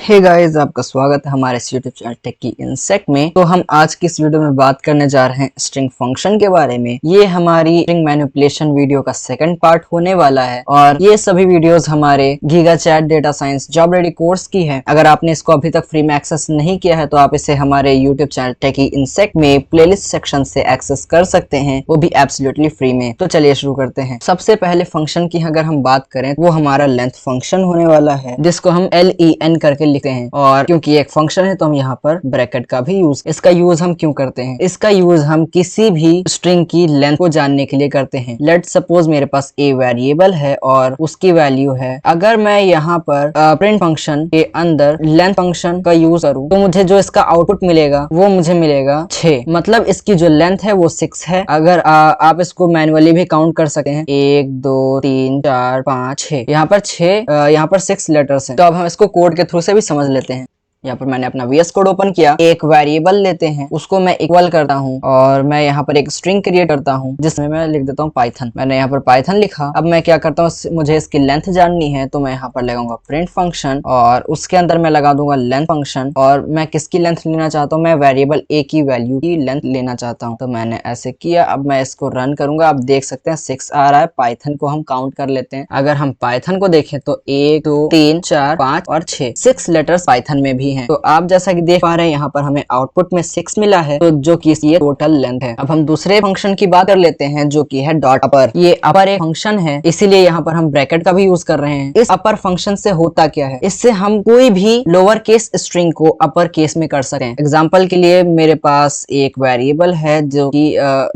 Hey guys, आपका स्वागत है हमारे यूट्यूब चैनल टेक की इंसेक्ट में। तो हम आज की इस वीडियो में बात करने जा रहे हैं स्ट्रिंग फंक्शन के बारे में। ये हमारी स्ट्रिंग मैनिपुलेशन वीडियो का सेकंड पार्ट होने वाला है और ये सभी वीडियोस हमारे giga chad data science job ready course की है। अगर आपने इसको अभी तक फ्री में एक्सेस नहीं किया है तो आप इसे हमारे यूट्यूब चैनल टेक की इंसेक्ट में प्लेलिस्ट सेक्शन से एक्सेस कर सकते हैं, वो भी एब्सोल्युटली फ्री में। तो चलिए शुरू करते हैं। सबसे पहले फंक्शन की अगर हम बात करें वो हमारा लेंथ फंक्शन होने वाला है, जिसको हम LEN करके लिखते हैं। और क्योंकि एक फंक्शन है तो हम यहाँ पर ब्रैकेट का भी इसका यूज हम क्यों करते हैं? इसका यूज हम किसी भी स्ट्रिंग की लेंथ को जानने के लिए करते हैं। लेट सपोज मेरे पास a वेरिएबल है और उसकी वैल्यू है, अगर मैं यहाँ पर प्रिंट फंक्शन के अंदर लेंथ फंक्शन का यूज करूँ तो मुझे जो इसका आउटपुट मिलेगा वो मुझे मिलेगा 6। मतलब इसकी जो लेंथ है वो 6 है। अगर आप इसको मैनुअली भी काउंट कर सकते हैं, 1 2 3 4 5 6, यहाँ पर 6, यहाँ पर 6 लेटर्स हैं। तो अब हम इसको कोड के थ्रू से भी समझ लेते हैं। यहाँ पर मैंने अपना VS कोड ओपन किया, एक वेरिएबल लेते हैं, उसको मैं इक्वल करता हूँ और मैं यहाँ पर एक स्ट्रिंग क्रिएट करता हूँ जिसमें मैं लिख देता हूँ पाइथन। मैंने यहाँ पर पाइथन लिखा। अब मैं क्या करता हूँ, मुझे इसकी लेंथ जाननी है तो मैं यहाँ पर लगाऊंगा प्रिंट फंक्शन और उसके अंदर मैं लगा दूंगा लेंथ फंक्शन। और मैं किसकी लेंथ लेना चाहता हूँ? मैं वेरिएबल a की वैल्यू की लेंथ लेना चाहता हूँ। तो मैंने ऐसे किया। अब मैं इसको रन करूंगा। आप देख सकते हैं 6 आ रहा है। पाइथन को हम काउंट कर लेते हैं। अगर हम पाइथन को देखें तो 1 2 3 4 5 और 6 लेटर्स पाइथन में भी हैं। तो आप जैसा कि देख पा रहे हैं यहाँ पर हमें आउटपुट में 6 मिला है, तो जो कि ये टोटल लेंथ है। अब हम दूसरे फंक्शन की बात कर लेते हैं जो कि है डॉट अपर। ये अपर एक फंक्शन है, इसीलिए यहाँ पर हम ब्रैकेट का भी यूज कर रहे हैं। इस अपर फंक्शन से होता क्या है? इससे हम कोई भी लोअर केस स्ट्रिंग को अपर केस में कर सकते हैं। एग्जाम्पल के लिए मेरे पास एक वेरिएबल है जो कि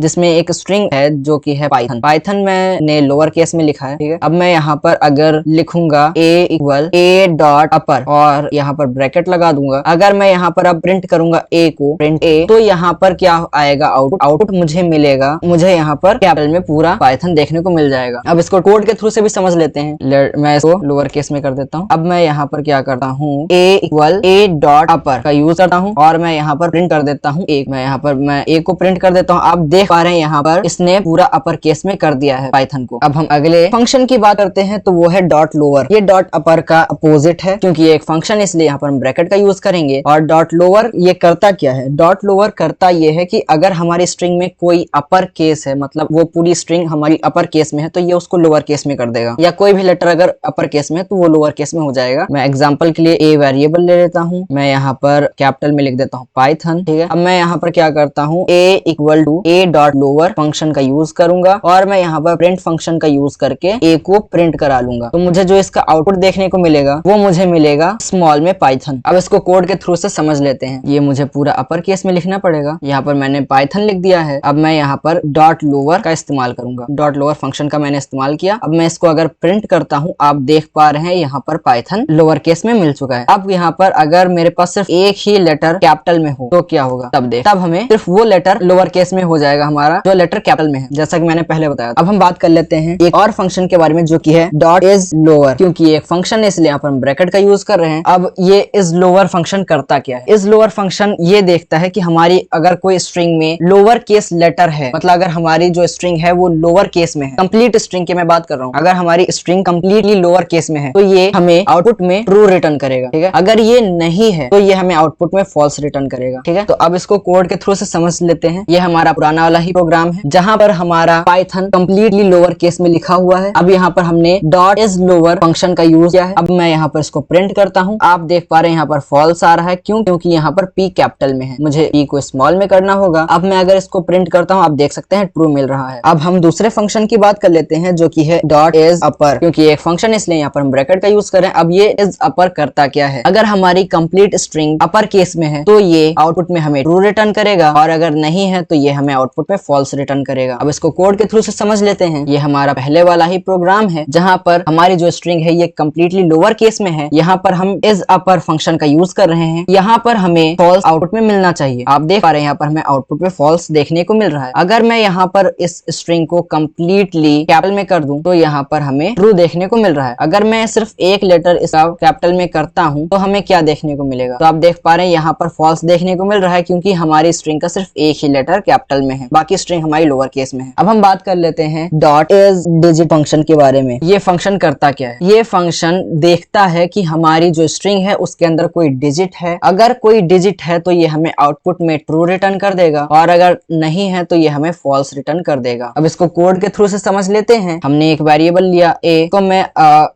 जिसमें एक स्ट्रिंग है जो कि है पाइथन मैंने लोअर केस में लिखा है, ठीक है। अब मैं यहाँ पर अगर लिखूंगा a इक्वल a डॉट अपर और यहाँ पर ब्रैकेट लगा दूंगा। अगर मैं यहाँ पर अब प्रिंट करूंगा a को, प्रिंट a, तो यहाँ पर क्या आएगा? आउटपुट मुझे मिलेगा। मुझे यहाँ पर कैपिटल में पूरा पाइथन देखने को मिल जाएगा। अब इसको कोड के थ्रू से भी समझ लेते हैं। मैं इसको लोअर केस में कर देता हूँ। अब मैं यहाँ पर क्या करता हूँ, a इक्वल a डॉट अपर का यूज करता हूँ और मैं यहाँ पर प्रिंट कर देता हूँ एक। मैं यहाँ पर मैं a को प्रिंट कर देता हूँ। आप देख पा रहे हैं यहाँ पर इसने पूरा अपर केस में कर दिया है पाइथन को। अब हम अगले फंक्शन की बात करते हैं तो वो है डॉट लोअर। ये डॉट अपर का अपोजिट है क्योंकि ये एक फंक्शन, इसलिए यहाँ पर हम ब्रैकेट का यूज करेंगे। और डॉट लोअर ये करता क्या है? डॉट लोअर करता ये है कि अगर हमारी स्ट्रिंग में कोई अपर केस है, मतलब वो पूरी स्ट्रिंग हमारी अपर केस में है, तो ये उसको लोअर केस में कर देगा। या कोई भी लेटर अगर अपर केस में है तो वो लोअर केस में हो जाएगा। मैं एग्जांपल के लिए a वेरिएबल ले लेता हूँ। मैं यहाँ पर कैपिटल में लिख देता हूँ पाइथन, ठीक है। अब मैं यहाँ पर क्या करता हूँ, a equal to a dot lower function का यूज करूंगा और मैं यहाँ पर प्रिंट फंक्शन का यूज करके a को प्रिंट करा लूंगा। तो मुझे जो इसका आउटपुट देखने को मिलेगा वो मुझे मिलेगा स्मॉल में पाइथन। अब इसको कोड के थ्रू से समझ लेते हैं। ये मुझे पूरा अपर केस में लिखना पड़ेगा। यहाँ पर मैंने पाइथन लिख दिया है। अब मैं यहाँ पर डॉट लोअर का इस्तेमाल करूंगा। डॉट लोअर फंक्शन का मैंने इस्तेमाल किया। अब मैं इसको अगर प्रिंट करता हूँ, आप देख पा रहे हैं यहाँ पर पाइथन लोअर केस में मिल चुका है। अब यहाँ पर अगर मेरे पास सिर्फ एक ही लेटर कैपिटल में हो तो क्या होगा? तब हमें सिर्फ वो लेटर लोअर केस में हो जाएगा हमारा जो लेटर कैपिटल में है, जैसा कि मैंने पहले बताया। अब हम बात कर लेते हैं एक और फंक्शन के बारे में जो कि है डॉट इज लोअर। क्योंकि एक फंक्शन है इसलिए यहाँ पर हम ब्रैकेट का यूज कर रहे हैं। अब ये इज लोअर फंक्शन करता क्या है? इज लोअर फंक्शन ये देखता है कि हमारी अगर कोई स्ट्रिंग में लोअर केस लेटर है, मतलब अगर हमारी जो स्ट्रिंग है वो लोअर केस में है, कंप्लीट स्ट्रिंग की मैं बात कर रहा हूँ, अगर हमारी स्ट्रिंग कंप्लीटली लोअर केस में है तो ये हमें आउटपुट में ट्रू रिटर्न करेगा, ठीक है। अगर ये नहीं है तो ये हमें आउटपुट में फॉल्स रिटर्न करेगा, ठीक है। तो अब इसको कोड के थ्रू से समझ लेते हैं। ये हमारा पुराना वाला ही प्रोग्राम है जहां पर हमारा पाइथन कंप्लीटली लोअर केस में लिखा हुआ है। अब यहाँ पर हमने डॉट इज लोअर फंक्शन का यूज किया है। अब मैं यहाँ पर इसको प्रिंट करता हूँ। आप देख पा रहे हैं यहाँ पर फॉल्स आ रहा है। क्यों? क्योंकि यहाँ पर p कैपिटल में है, मुझे p को स्मॉल में करना होगा। अब मैं अगर इसको प्रिंट करता हूँ, आप देख सकते हैं ट्रू मिल रहा है। अब हम दूसरे फंक्शन की बात कर लेते हैं जो कि है डॉट इज अपर। क्योंकि एक फंक्शन है इसलिए यहाँ पर हम ब्रैकेट का यूज करें। अब ये इज अपर करता क्या है? अगर हमारी कंप्लीट स्ट्रिंग अपर केस में है तो ये आउटपुट में हमें ट्रू रिटर्न करेगा और अगर नहीं है तो ये हमें आउटपुट में फॉल्स रिटर्न करेगा। अब इसको कोड के थ्रू से समझ लेते हैं। ये हमारा पहले वाला ही प्रोग्राम है जहां पर हमारी जो स्ट्रिंग है ये कंप्लीटली लोअर केस में है। यहाँ पर हम इज अपर फंक्शन का यूज कर रहे हैं। यहाँ पर हमें फॉल्स आउटपुट में मिलना चाहिए। आप देख पा रहे हैं यहाँ पर हमें आउटपुट में फॉल्स देखने को मिल रहा है। अगर मैं यहाँ पर इस स्ट्रिंग को कंप्लीटली कैपिटल में कर दूं तो यहाँ पर हमें ट्रू देखने को मिल रहा है। अगर मैं सिर्फ एक लेटर इसका कैपिटल में करता हूँ तो हमें क्या देखने को मिलेगा? तो आप देख पा रहे हैं यहाँ पर फॉल्स देखने को मिल रहा है क्योंकि हमारी स्ट्रिंग का सिर्फ एक ही लेटर कैपिटल में है, बाकी स्ट्रिंग हमारी लोअर केस में है। अब हम बात कर लेते हैं डॉट इज डिजिट फंक्शन के बारे में। ये फंक्शन करता क्या है? ये फंक्शन देखता है कि हमारी जो स्ट्रिंग है उसके अंदर कोई डिजिट है। अगर कोई डिजिट है तो ये हमें आउटपुट में ट्रू रिटर्न कर देगा, और अगर नहीं है तो ये हमें फॉल्स रिटर्न कर देगा। अब इसको कोड के थ्रू से समझ लेते हैं। हमने एक वेरिएबल लिया a, को मैं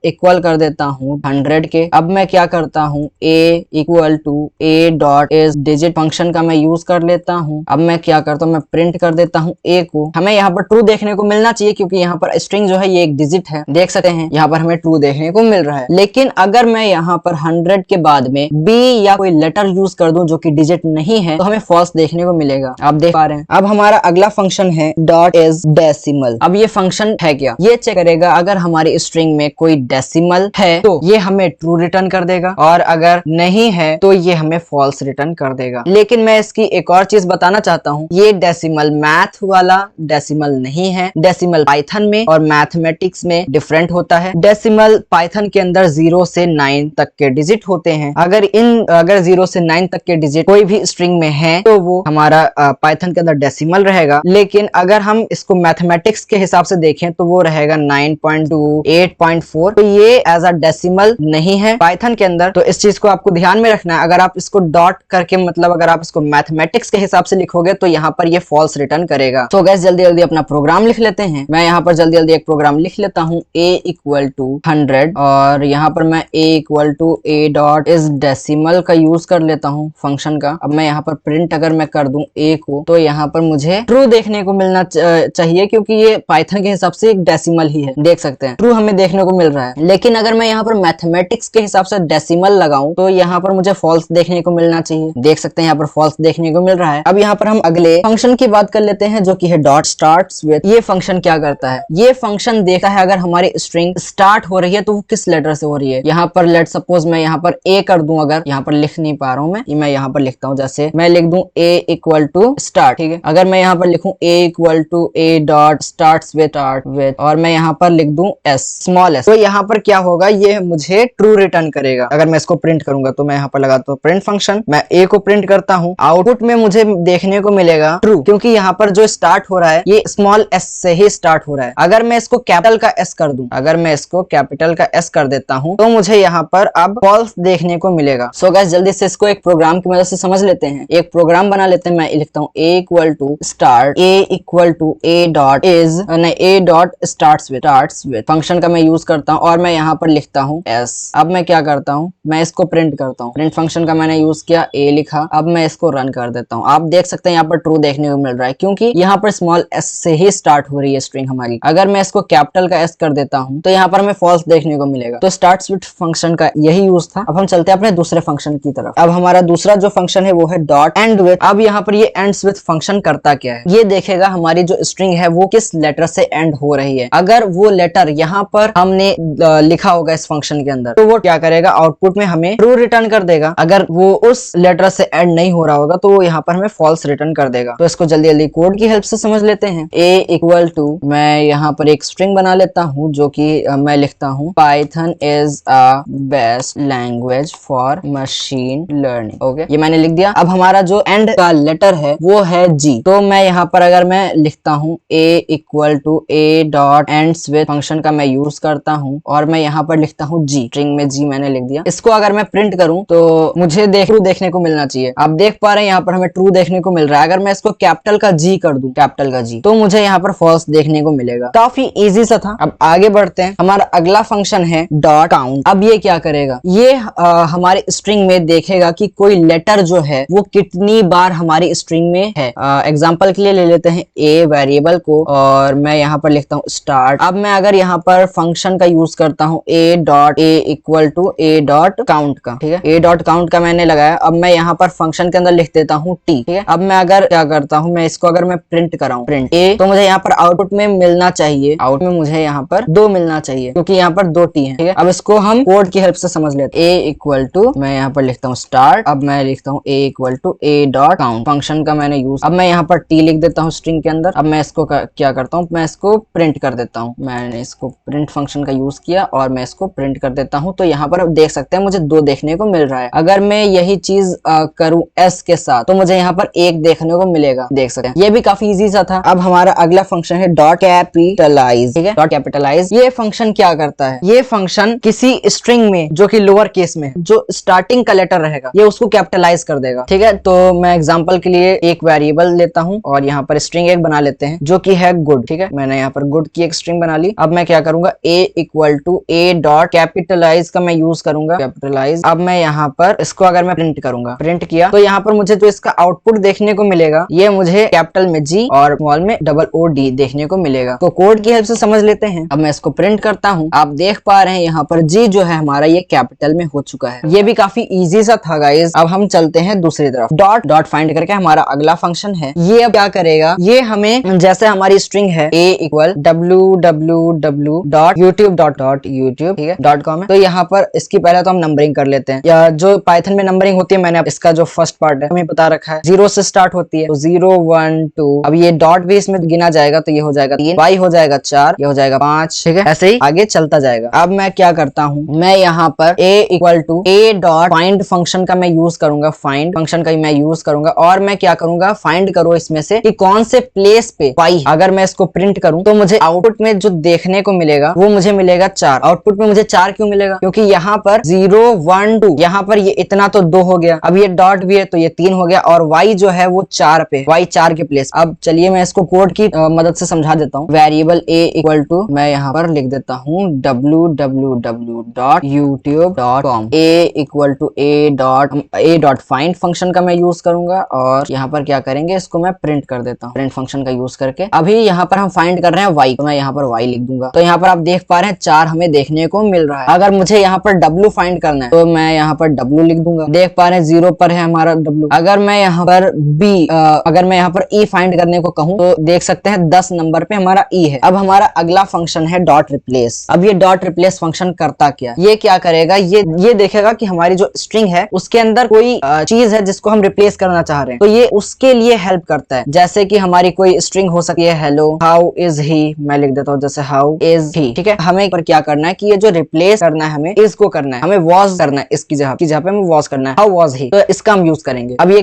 इक्वल कर देता हूँ 100 के। अब मैं क्या करता हूँ, a equal to a dot is digit function का मैं यूज कर लेता हूँ। अब मैं क्या करता हूँ, मैं प्रिंट कर देता हूँ a को। हमें यहाँ पर ट्रू देखने को मिलना चाहिए क्योंकि यहाँ पर स्ट्रिंग जो है ये एक डिजिट है। देख सकते हैं यहाँ पर हमें ट्रू देखने को मिल रहा है। लेकिन अगर मैं यहाँ पर 100 के बाद में b या कोई लेटर यूज कर दूं जो कि डिजिट नहीं है तो हमें फॉल्स देखने को मिलेगा। आप देख पा रहे हैं। अब हमारा अगला फंक्शन है डॉट इज डेसिमल। अब ये फंक्शन है क्या, ये चेक करेगा अगर हमारी स्ट्रिंग में कोई डेसिमल है तो ये हमें ट्रू रिटर्न कर देगा, और अगर नहीं है तो ये हमें फॉल्स रिटर्न कर देगा। लेकिन मैं इसकी एक और चीज बताना चाहता हूँ, ये डेसिमल मैथ वाला डेसिमल नहीं है। डेसिमल पाइथन में और मैथमेटिक्स में डिफरेंट होता है। डेसिमल पाइथन के अंदर 0 से 9 तक के डिजिट होते हैं। अगर 0 से 9 तक के डिजिट कोई भी स्ट्रिंग में है तो वो हमारा पाइथन के अंदर डेसिमल रहेगा। लेकिन अगर हम इसको मैथमेटिक्स के हिसाब से देखें तो वो रहेगा 9.2 8.4, तो ये एज अ डेसिमल नहीं है पाइथन के अंदर। तो इस चीज को आपको ध्यान में रखना है। अगर आप इसको डॉट करके मतलब अगर आप इसको मैथमेटिक्स के हिसाब से लिखोगे तो यहाँ पर ये फॉल्स रिटर्न करेगा। तो गैस जल्दी जल्दी अपना प्रोग्राम लिख लेते हैं। मैं यहाँ पर जल्दी जल्दी एक प्रोग्राम लिख लेता हूँ, a इक्वल टू 100, और यहाँ पर मैं a equal to a dot is decimal का यूज कर लेता हूँ फंक्शन का। अब मैं यहाँ पर प्रिंट अगर मैं कर दूं a को तो यहाँ पर मुझे ट्रू देखने को मिलना चाहिए क्योंकि ये पाइथन के हिसाब से एक डेसिमल ही है। देख सकते हैं ट्रू हमें देखने को मिल रहा है। लेकिन अगर मैं यहाँ पर मैथमेटिक्स के हिसाब से डेसिमल लगाऊं तो यहाँ पर मुझे फॉल्स देखने को मिलना चाहिए। देख सकते हैं यहाँ पर फॉल्स देखने को मिल रहा है। अब यहाँ पर हम अगले फंक्शन की बात कर लेते हैं जो कि है डॉट स्टार्ट्स विद। ये फंक्शन क्या करता है, ये फंक्शन देखता है अगर हमारी स्ट्रिंग स्टार्ट हो रही है तो वो किस लेटर से हो रही है। यहाँ पर लेट सपोज मैं यहाँ पर a कर दूं, अगर यहाँ पर लिख नहीं पा रहा हूँ मैं यहाँ पर लिखता हूँ, जैसे मैं लिख दूं a इक्वल टू स्टार्ट, ठीक है। अगर मैं यहाँ पर लिखूं a equal to a dot starts with और मैं यहाँ पर लिख दूं s स्मॉल s, तो यहाँ पर क्या होगा, ये मुझे ट्रू रिटर्न करेगा। अगर मैं इसको प्रिंट करूंगा तो मैं यहाँ पर लगाता हूँ प्रिंट फंक्शन, मैं a को प्रिंट करता हूँ, आउटपुट में मुझे देखने को मिलेगा ट्रू, क्योंकि यहाँ पर जो स्टार्ट हो रहा है ये स्मॉल s से ही स्टार्ट हो रहा है। अगर मैं इसको कैपिटल का s कर दूं, अगर मैं इसको कैपिटल का s कर देता हूं तो मुझे यहाँ पर अब फॉल्स देखने को मिलेगा। सो गाइस जल्दी से इसको एक प्रोग्राम की मदद से समझ लेते हैं। एक प्रोग्राम बना लेते हैं। मैं लिखता हूँ a equal to start, a equal to a dot is a dot starts with function का मैं यूज करता हूँ, और मैं यहाँ पर लिखता हूँ s। अब मैं क्या करता हूँ, मैं इसको प्रिंट करता हूँ। प्रिंट फंक्शन का मैंने यूज किया, a लिखा। अब मैं इसको रन कर देता हूँ। आप देख सकते हैं यहाँ पर ट्रू देखने को मिल रहा है क्योंकि यहाँ पर स्मॉल s से ही स्टार्ट हो रही है स्ट्रिंग हमारी। अगर मैं इसको कैपिटल का s कर देता हूँ तो यहाँ पर हमें फॉल्स देखने को मिलेगा। तो स्टार्ट्स विद फंक्शन का यही यूज था। अब हम चलते हैं अपने दूसरे फंक्शन की तरफ। अब हमारा दूसरा जो फंक्शन है वो है डॉट एंड विद। अब यहाँ पर ये एंड्स विद फंक्शन करता क्या है, ये देखेगा हमारी जो स्ट्रिंग है वो किस लेटर से एंड हो रही है। अगर वो लेटर यहाँ पर हमने लिखा होगा इस फंक्शन के अंदर तो वो क्या करेगा, आउटपुट में हमें ट्रू रिटर्न कर देगा। अगर वो उस लेटर से एंड नहीं हो रहा होगा तो वो यहाँ पर हमें फॉल्स रिटर्न कर देगा। तो इसको जल्दी जल्दी कोड की हेल्प से समझ लेते हैं। a इक्वल टू, मैं यहाँ पर एक स्ट्रिंग बना लेता हूँ जो कि मैं लिखता हूँ Python is a best language for machine learning. Okay, ये मैंने लिख दिया। अब हमारा जो एंड का लेटर है वो है g, तो मैं यहाँ पर अगर मैं लिखता हूँ a equal to a dot ends with function का मैं यूज करता हूँ, और मैं यहाँ पर लिखता हूँ g। स्ट्रिंग में g मैंने लिख दिया। इसको अगर मैं प्रिंट करूँ तो मुझे ट्रू देखने को मिलना चाहिए। आप देख पा रहे हैं यहाँ पर हमें ट्रू देखने को मिल रहा है। अगर मैं इसको कैपिटल का g कर दूं, कैपिटल का g, तो मुझे यहाँ पर फॉल्स देखने को मिलेगा। काफी इजी सा था। अब आगे बढ़ते हैं। हमारा अगला फंक्शन है डॉट काउंट। अब ये क्या करेगा, ये हमारे स्ट्रिंग में देखेगा कि कोई लेटर जो है वो कितनी बार हमारी स्ट्रिंग में है। एग्जांपल के लिए ले लेते हैं a वेरिएबल को, और मैं यहाँ पर लिखता हूँ स्टार्ट। अब मैं अगर यहाँ पर फंक्शन का यूज करता हूँ a dot a equal to a dot count का, ठीक है, a डॉट काउंट का मैंने लगाया। अब मैं यहाँ पर फंक्शन के अंदर लिख देता हूँ t, ठीक है। अब मैं अगर क्या करता हूँ, मैं इसको अगर मैं प्रिंट कराऊं प्रिंट a, तो मुझे यहाँ पर आउटपुट में मिलना चाहिए, आउट में मुझे यहाँ पर 2 मिलना चाहिए क्योंकि यहाँ पर 2 t है, ठीक है। अब इसको हम कोड की हेल्प से समझ लेते हैं। a इक्वल टू, मैं यहाँ पर लिखता हूँ स्टार्ट। अब मैं लिखता हूँ a equal to a dot count, function का मैंने यूज। अब मैं यहाँ पर t लिख देता हूँ स्ट्रिंग के अंदर। अब मैं इसको क्या करता हूँ, मैं इसको प्रिंट कर देता हूँ। मैंने इसको प्रिंट फंक्शन का यूज किया और मैं इसको प्रिंट कर देता हूँ। तो यहाँ पर देख सकते हैं मुझे 2 देखने को मिल रहा है। अगर मैं यही चीज करूँ s के साथ तो मुझे यहाँ पर 1 देखने को मिलेगा। देख सकते हैं ये भी काफी इजी सा था। अब हमारा अगला फंक्शन है डॉट कैपिटलाइज, ठीक है। डॉट कैपिटलाइज ये फंक्शन क्या करता है, ये फंक्शन किसी स्ट्रिंग में जो कि लोअर केस में, जो स्टार्टिंग का लेटर रहेगा ये उसको कैपिटलाइज कर देगा। ठीक है, तो मैं एग्जांपल के लिए एक वेरिएबल लेता हूं और यहाँ पर स्ट्रिंग एक बना लेते हैं जो कि है गुड। ठीक है, मैंने यहाँ पर गुड की एक स्ट्रिंग बना ली। अब मैं क्या करूंगा, a equal to a dot capitalize का मैं यूज करूंगा, कैपिटलाइज। अब मैं यहाँ पर इसको अगर मैं प्रिंट करूंगा, प्रिंट किया तो यहाँ पर मुझे जो इसका आउटपुट देखने को मिलेगा ये मुझे कैपिटल में G और स्मॉल में OOD देखने को मिलेगा। तो कोड की हेल्प से समझ लेते हैं। अब मैं इसको प्रिंट करता हूँ, आप देख पा रहे हैं यहाँ पर G जो है हमारा ये कैपिटल में हो चुका है। ये भी काफी इजी सा था गाइस। अब हम चलते हैं दूसरी तरफ, डॉट डॉट फाइंड करके हमारा अगला फंक्शन है। ये अब क्या करेगा, ये हमें जैसे हमारी स्ट्रिंग है a इक्वल www.youtube.com, ठीक है, .com है। तो यहाँ पर इसकी पहले तो हम नंबरिंग कर लेते हैं, या जो पाइथन में नंबरिंग होती है मैंने इसका जो फर्स्ट पार्ट है हमें बता रखा है 0 से स्टार्ट होती है, तो 0 1 2। अब ये डॉट भी इसमें गिना जाएगा तो ये हो जाएगा 3, y हो जाएगा 4, ये हो जाएगा 5। ठीक है, ऐसे ही आगे चलता जाएगा। अब मैं क्या करता हूँ, मैं यहाँ पर a equal to a dot find function का मैं यूज करूंगा, फाइंड फंक्शन का मैं यूज करूंगा। और मैं क्या करूंगा, फाइंड करो इसमें से कि कौन से प्लेस पे y, अगर मैं इसको प्रिंट करूं तो मुझे आउटपुट में जो देखने को मिलेगा वो मुझे मिलेगा 4। आउटपुट में मुझे 4 क्यों मिलेगा, क्योंकि यहाँ पर 0 1 2, यहाँ पर ये इतना तो 2 हो गया, अब ये डॉट भी है तो ये 3 हो गया, और y जो है वो 4 पे, y 4 के प्लेस। अब चलिए मैं इसको कोड की मदद से समझा देता हूँ। वेरिएबल a इक्वल टू मैं यहाँ पर लिख देता हूँ www.youtube.com, a equal to a dot find function का मैं यूज करूंगा, और यहाँ पर क्या करेंगे, इसको मैं प्रिंट कर देता हूँ प्रिंट फंक्शन का यूज करके। अभी यहाँ पर हम फाइंड कर रहे हैं y, तो मैं यहाँ पर y लिख दूंगा। तो यहाँ पर आप देख पा रहे हैं 4 हमें देखने को मिल रहा है। अगर मुझे यहाँ पर w फाइंड करना है तो मैं यहाँ पर w लिख दूंगा, देख पा रहे हैं 0 पर है हमारा w। अगर मैं यहाँ पर अगर मैं यहाँ पर e फाइंड करने को कहूँ तो देख सकते हैं 10 नंबर पे हमारा e है। अब हमारा अगला फंक्शन है डॉट रिप्लेस। अब ये डॉट रिप्लेस फंक्शन करता क्या, ये क्या करेगा, ये देखेगा कि हमारी जो स्ट्रिंग है उसके अंदर कोई चीज है जिसको हम रिप्लेस करना चाह रहे हैं, तो ये उसके लिए हेल्प करता है। जैसे कि हमारी कोई स्ट्रिंग हो सकती है हेलो हाउ इज ही, मैं लिख देता हूँ जैसे हाउ इज ही। ठीक है, हमें पर क्या करना है कि ये जो रिप्लेस करना है हमें इसको करना है, हमें वॉज करना है, इसकी जगह पे हमें वॉज करना है, हाउ वॉज ही। तो इसका हम यूज करेंगे। अब ये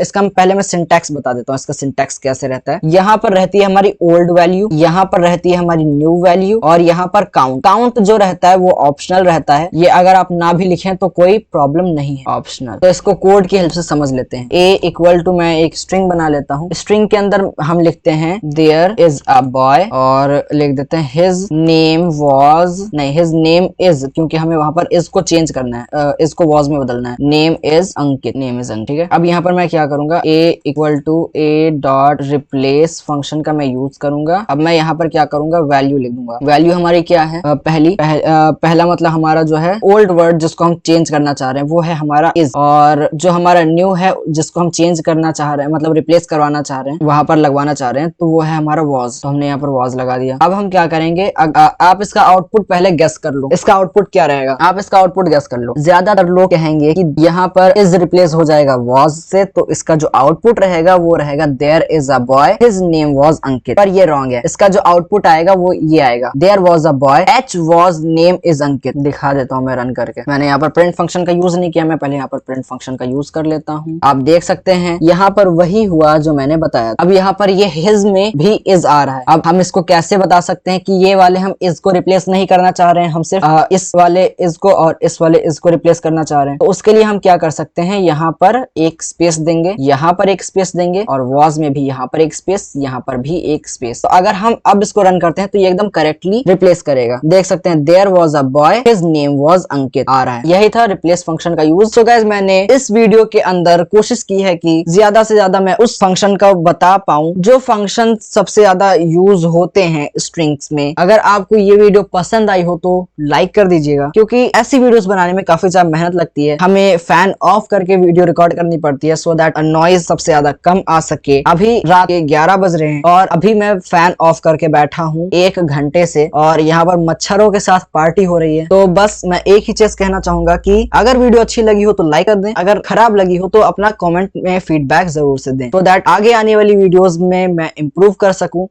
इसका पहले मैं सिंटैक्स बता देता हूँ, इसका सिंटैक्स कैसे रहता है। यहाँ पर रहती है हमारी ओल्ड वैल्यू, यहाँ पर रहती है हमारी न्यू वैल्यू, और यहाँ पर काउंट। काउंट जो रहता है वो ऑप्शनल रहता है, ये अगर आप ना भी लिखें तो कोई प्रॉब्लम नहीं है, ऑप्शनल। तो इसको कोड की हेल्प से समझ लेते हैं। a इक्वल टू मैं एक स्ट्रिंग बना लेता हूँ, स्ट्रिंग के अंदर हम लिखते हैं देयर इज अ बॉय, और लिख देते हैं हिज नेम वॉज, नहीं हिज नेम इज, क्योंकि हमें वहां पर इज को चेंज करना है, इज को वॉज में बदलना है, name is Ankit, name is Ankit. ठीक है, अब यहाँ पर मैं क्या करूंगा, a equal to a dot replace function का मैं यूज करूंगा। अब मैं यहाँ पर क्या करूंगा, वैल्यू लिख दूंगा। वैल्यू हमारी क्या है, पहला मतलब हमारा जो है ओल्ड वर्ड जिसको हम चेंज करना चाह रहे हैं वो है हमारा इज, और जो हमारा न्यू है जिसको हम चेंज करना चाह रहे हैं मतलब रिप्लेस करवाना चाह रहे हैं, वहां पर लगवाना चाह रहे हैं, तो वो है हमारा वॉज। तो हमने यहाँ पर वॉज लगा दिया। अब हम क्या करेंगे, आप इसका आउटपुट पहले गेस कर लो, इसका आउटपुट क्या रहेगा, आप इसका आउटपुट गेस कर लो। ज्यादातर लोग कहेंगे कि यहाँ पर इज रिप्लेस हो जाएगा वॉज से, तो इसका जो आउटपुट रहेगा वो रहेगा there is a boy his name was Ankit, पर ये रॉन्ग है। इसका जो आउटपुट आएगा वो ये आएगा, there was a boy H was name is Ankit. दिखा देता हूँ मैं रन करके, मैंने यहाँ पर प्रिंट फंक्शन का यूज नहीं किया, मैं पहले यहाँ पर प्रिंट फंक्शन का यूज कर लेता हूँ। आप देख सकते हैं यहाँ पर वही हुआ जो मैंने बताया। अब यहाँ पर ये हिज में भी इज आ रहा है। अब हम इसको कैसे बता सकते हैं कि ये वाले हम इज को रिप्लेस नहीं करना चाह रहे हैं, हम सिर्फ इस वाले इज को और इस वाले इज को रिप्लेस करना चाह रहे हैं। तो उसके लिए हम क्या कर सकते हैं, यहाँ पर एक स्पेस देंगे, यहाँ पर एक स्पेस देंगे, और वॉज में भी यहाँ पर एक स्पेस, यहाँ पर भी एक स्पेस। तो अगर हम अब इसको रन करते हैं तो ये एकदम करेक्टली रिप्लेस करेगा। देख सकते हैं there was a boy his name was Ankit आ रहा है। यही था रिप्लेस फंक्शन का यूज। सो गाइस मैंने इस वीडियो के अंदर कोशिश की है कि ज्यादा से ज्यादा मैं उस फंक्शन का बता पाऊं जो फंक्शन सबसे ज्यादा यूज होते हैं स्ट्रिंग्स में। अगर आपको ये वीडियो पसंद आई हो तो लाइक कर दीजिएगा, क्योंकि ऐसी वीडियोस बनाने में काफी ज्यादा मेहनत लगती है, हमें फैन ऑफ करके वीडियो रिकॉर्ड करनी पड़ती है सो दैट नॉइज सबसे ज्यादा कम आ सके। अभी रात के 11 बज रहे हैं और अभी मैं फैन ऑफ करके बैठा हूँ 1 घंटे से, और यहाँ पर मच्छरों के साथ पार्टी हो रही है। तो बस मैं एक ही चीज कहना चाहूंगा कि अगर वीडियो अच्छी लगी हो तो लाइक कर दें, अगर खराब लगी हो तो अपना कमेंट में फीडबैक जरूर से दें, तो दैट आगे आने वाली वीडियोस में मैं इंप्रूव कर सकूं।